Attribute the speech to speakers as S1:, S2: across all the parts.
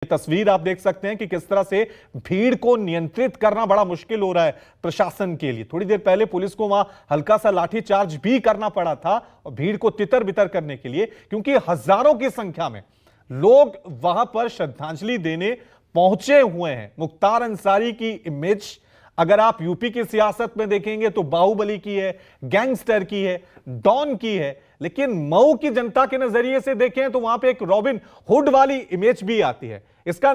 S1: तस्वीर आप देख सकते हैं कि किस तरह से भीड़ को नियंत्रित करना बड़ा मुश्किल हो रहा है प्रशासन के लिए। थोड़ी देर पहले पुलिस को वहां हल्का सा लाठीचार्ज भी करना पड़ा था और भीड़ को तितर बितर करने के लिए, क्योंकि हजारों की संख्या में लोग वहां पर श्रद्धांजलि देने पहुंचे हुए हैं। मुख्तार अंसारी की इमेज अगर आप यूपी की सियासत में देखेंगे तो बाहुबली की है, गैंगस्टर की है, डॉन की है, लेकिन मऊ की जनता के नजरिए से देखें तो वहां पे एक रॉबिन हुड वाली इमेज भी आती है। इसका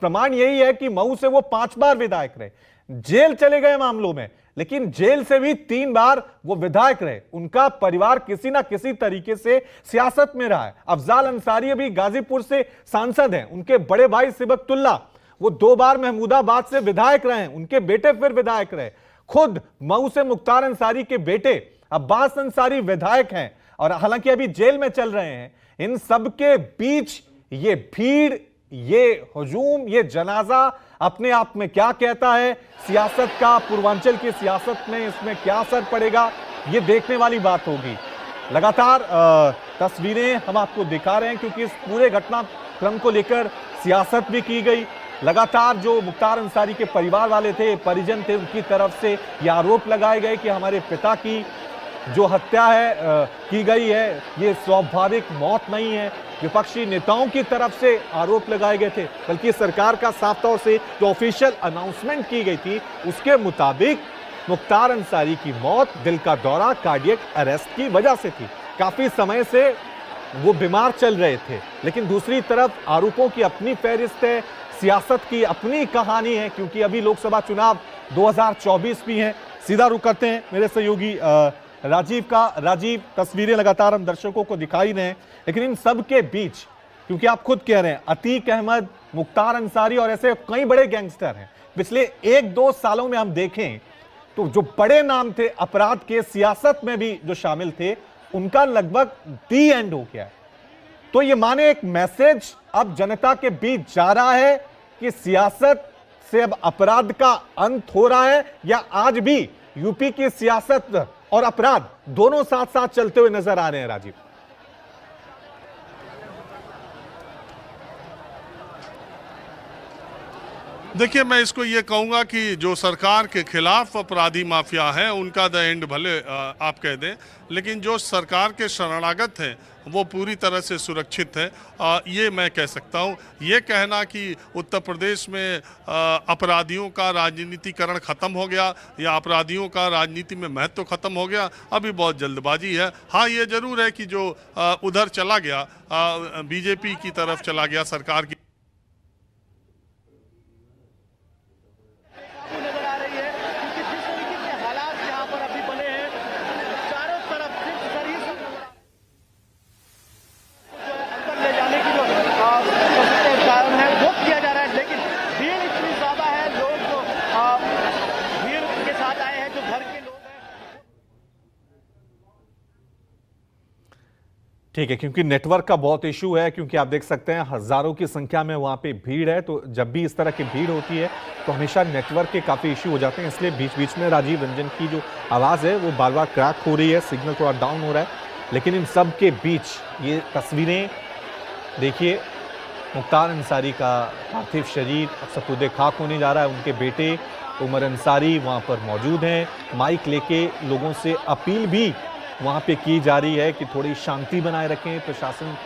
S1: प्रमाण यही है कि मऊ से वो 5 बार विधायक रहे, जेल चले गए मामलों में, लेकिन जेल से भी 3 बार वो विधायक रहे। उनका परिवार किसी ना किसी तरीके से सियासत में रहा है। अफजाल अंसारी अभी गाजीपुर से सांसद हैं, उनके बड़े भाई सिबकतुल्ला वो 2 बार महमूदाबाद से विधायक रहे, उनके बेटे फिर विधायक रहे। खुद मऊ से मुख्तार अंसारी के बेटे अब्बास अंसारी विधायक हैं और हालांकि अभी जेल में चल रहे हैं। इन सब के बीच ये भीड़, ये हुजूम, ये जनाजा अपने आप में क्या कहता है? सियासत का, पूर्वांचल की सियासत में इसमें क्या असर पड़ेगा, ये देखने वाली बात होगी। लगातार तस्वीरें हम आपको दिखा रहे हैं क्योंकि इस पूरे घटनाक्रम को लेकर सियासत भी की गई। लगातार जो मुख्तार अंसारी के परिवार वाले थे, परिजन थे, उनकी तरफ से ये आरोप लगाए गए कि हमारे पिता की जो हत्या है की गई है ये स्वाभाविक मौत नहीं है। विपक्षी नेताओं की तरफ से आरोप लगाए गए थे, बल्कि सरकार का साफ तौर से जो ऑफिशियल अनाउंसमेंट की गई थी उसके मुताबिक मुख्तार अंसारी की मौत दिल का दौरा, कार्डियक अरेस्ट की वजह से थी। काफी समय से वो बीमार चल रहे थे, लेकिन दूसरी तरफ आरोपों की अपनी फहरिस्त है, सियासत की अपनी कहानी है, क्योंकि अभी लोकसभा चुनाव 2024 भी हैं। सीधा रुख करते हैं मेरे सहयोगी राजीव का। राजीव, तस्वीरें लगातार हम दर्शकों को दिखा ही रहे हैं, लेकिन इन सब के बीच, क्योंकि आप खुद कह रहे हैं अतीक अहमद, मुख्तार अंसारी और ऐसे कई बड़े गैंगस्टर हैं, पिछले 1-2 सालों में हम देखें तो जो बड़े नाम थे अपराध के, सियासत में भी जो शामिल थे, उनका लगभग दी एंड हो गया है। तो ये माने एक मैसेज अब जनता के बीच जा रहा है कि सियासत से अब अपराध का अंत हो रहा है, या आज भी यूपी की सियासत और अपराध दोनों साथ साथ चलते हुए नजर आ रहे हैं? राजीव,
S2: देखिए, मैं इसको ये कहूँगा कि जो सरकार के खिलाफ अपराधी माफिया है उनका द एंड भले आप कह दें, लेकिन जो सरकार के शरणागत हैं वो पूरी तरह से सुरक्षित है, ये मैं कह सकता हूँ। ये कहना कि उत्तर प्रदेश में अपराधियों का राजनीतिकरण खत्म हो गया या अपराधियों का राजनीति में महत्व खत्म हो गया, अभी बहुत जल्दबाजी है। हाँ, ये जरूर है कि जो उधर चला गया, बीजेपी की तरफ चला गया, सरकार की
S1: ठीक है, क्योंकि नेटवर्क का बहुत इशू है, क्योंकि आप देख सकते हैं हजारों की संख्या में वहां पे भीड़ है, तो जब भी इस तरह की भीड़ होती है तो हमेशा नेटवर्क के काफी इशू हो जाते हैं। इसलिए बीच बीच में राजीव रंजन की जो आवाज है वो बार बार क्रैक हो रही है, सिग्नल थोड़ा डाउन हो रहा है। लेकिन इन सब के बीच ये तस्वीरें देखिए, मुख्तार अंसारी का पार्थिव शरीर सपूदे खाक होने जा रहा है। उनके बेटे उमर अंसारी वहाँ पर मौजूद हैं, माइक लेके लोगों से अपील भी वहाँ पे की जा रही है कि थोड़ी शांति बनाए रखें। प्रशासन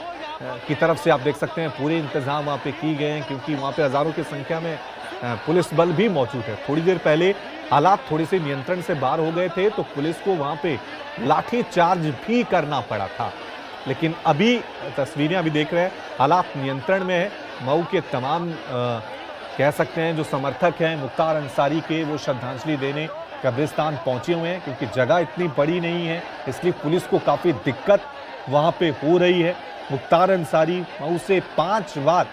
S1: की तरफ से आप देख सकते हैं पूरे इंतजाम वहाँ पे किए गए हैं, क्योंकि वहाँ पे हजारों की संख्या में पुलिस बल भी मौजूद है। थोड़ी देर पहले हालात थोड़े से नियंत्रण से बाहर हो गए थे तो पुलिस को वहाँ पे लाठी चार्ज भी करना पड़ा था, लेकिन अभी तस्वीरें अभी देख रहे हैं हालात नियंत्रण में है। मऊ के तमाम कह सकते हैं जो समर्थक हैं मुख्तार अंसारी के, वो श्रद्धांजलि देने कब्रिस्तान पहुंचे हुए हैं, क्योंकि जगह इतनी बड़ी नहीं है, इसलिए पुलिस को काफ़ी दिक्कत वहां पे हो रही है। मुख्तार अंसारी मऊ से 5 बार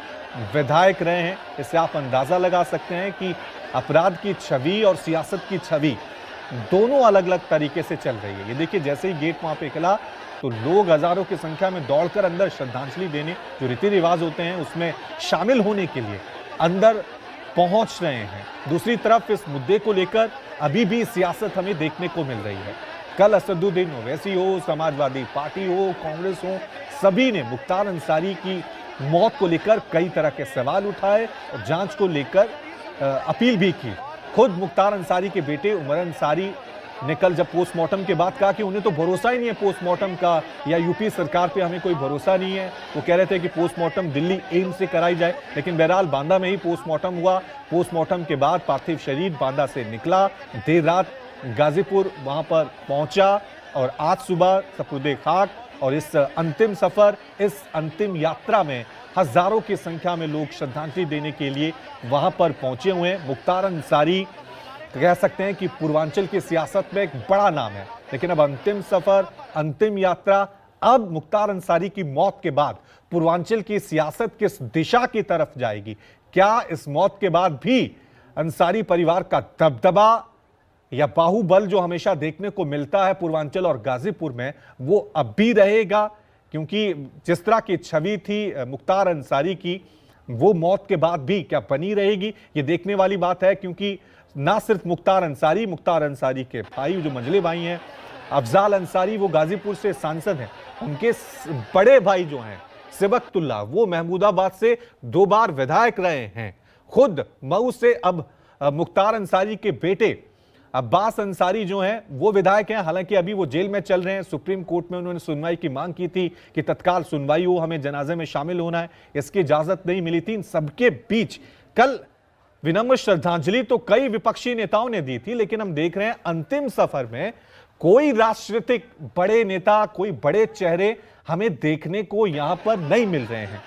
S1: विधायक रहे हैं, इससे आप अंदाज़ा लगा सकते हैं कि अपराध की छवि और सियासत की छवि दोनों अलग अलग तरीके से चल रही है। ये देखिए, जैसे ही गेट वहाँ पे खुला तो लोग हजारों की संख्या में दौड़कर अंदर श्रद्धांजलि देने, जो रीति रिवाज होते हैं उसमें शामिल होने के लिए अंदर पहुंच रहे हैं। दूसरी तरफ इस मुद्दे को लेकर अभी भी सियासत हमें देखने को मिल रही है। कल असदुद्दीन ओवैसी हो, समाजवादी पार्टी हो, कांग्रेस हो, सभी ने मुख्तार अंसारी की मौत को लेकर कई तरह के सवाल उठाए और जांच को लेकर अपील भी की। खुद मुख्तार अंसारी के बेटे उमर अंसारी ने कल जब पोस्टमार्टम के बाद कहा कि उन्हें तो भरोसा ही नहीं है पोस्टमार्टम का, या यूपी सरकार पे हमें कोई भरोसा नहीं है। वो कह रहे थे कि पोस्टमार्टम दिल्ली एम्स से कराई जाए, लेकिन बहरहाल बांदा में ही पोस्टमार्टम हुआ। पोस्टमार्टम के बाद पार्थिव शरीर बांदा से निकला, देर रात गाजीपुर वहां पर पहुंचा और आज सुबह सपुर्दे खाक। और इस अंतिम सफर, इस अंतिम यात्रा में हजारों की संख्या में लोग श्रद्धांजलि देने के लिए वहां पर पहुंचे हुए हैं। मुख्तार अंसारी कह सकते हैं कि पूर्वांचल की सियासत में एक बड़ा नाम है, लेकिन अब अंतिम सफर, अंतिम यात्रा, अब मुख्तार अंसारी की मौत के बाद पूर्वांचल की सियासत किस दिशा की तरफ जाएगी? क्या इस मौत के बाद भी अंसारी परिवार का दबदबा या बाहुबल जो हमेशा देखने को मिलता है पूर्वांचल और गाजीपुर में, वो अब भी रहेगा? क्योंकि जिस तरह की छवि थी मुख्तार अंसारी की, वो मौत के बाद भी क्या बनी रहेगी, ये देखने वाली बात है। क्योंकि ना सिर्फ मुख्तार अंसारी के भाई जो मंझले भाई हैं, अफजाल अंसारी, वो गाजीपुर से सांसद हैं, उनके बड़े भाई जो हैं सिबकतुल्लाह, वो महमूदाबाद से 2 बार विधायक रहे हैं। खुद मऊ से अब मुख्तार अंसारी के बेटे अब्बास अंसारी जो हैं वो विधायक हैं। हालांकि अभी वो जेल में चल रहे हैं। सुप्रीम कोर्ट में उन्होंने सुनवाई की मांग की थी कि तत्काल सुनवाई हो, हमें जनाजे में शामिल होना है, इसकी इजाजत नहीं मिली थी। इन सबके बीच कल विनम्र श्रद्धांजलि तो कई विपक्षी नेताओं ने दी थी, लेकिन हम देख रहे हैं अंतिम सफर में कोई राजनीतिक बड़े नेता, कोई बड़े चेहरे हमें देखने को यहां पर नहीं मिल रहे हैं।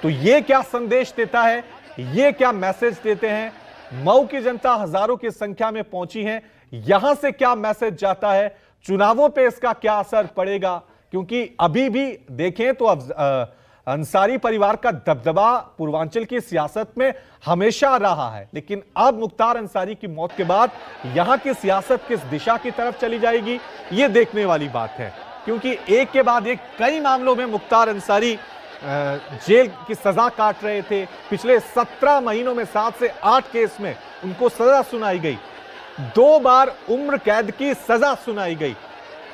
S1: तो ये क्या संदेश देता है, ये क्या मैसेज देते हैं? मऊ की जनता हजारों की संख्या में पहुंची है, यहां से क्या मैसेज जाता है? चुनावों पे इसका क्या असर पड़ेगा? क्योंकि अभी भी देखें तो अब अंसारी परिवार का दबदबा पूर्वांचल की सियासत में हमेशा रहा है, लेकिन अब मुख्तार अंसारी की मौत के बाद यहां की सियासत किस दिशा की तरफ चली जाएगी, यह देखने वाली बात है। क्योंकि एक के बाद एक कई मामलों में मुख्तार अंसारी जेल की सजा काट रहे थे। पिछले 17 महीनों में 7 से 8 केस में उनको सजा सुनाई गई, 2 बार उम्र कैद की सजा सुनाई गई।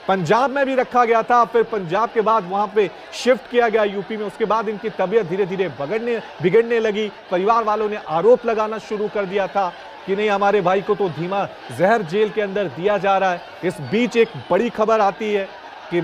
S1: पंजाब में भी रखा गया था, फिर पंजाब के बाद वहां पे शिफ्ट किया गया यूपी में। उसके बाद इनकी तबीयत धीरे धीरे बिगड़ने लगी। परिवार वालों ने आरोप लगाना शुरू कर दिया था कि नहीं, हमारे भाई को तो धीमा जहर जेल के अंदर दिया जा रहा है। इस बीच एक बड़ी खबर आती है कि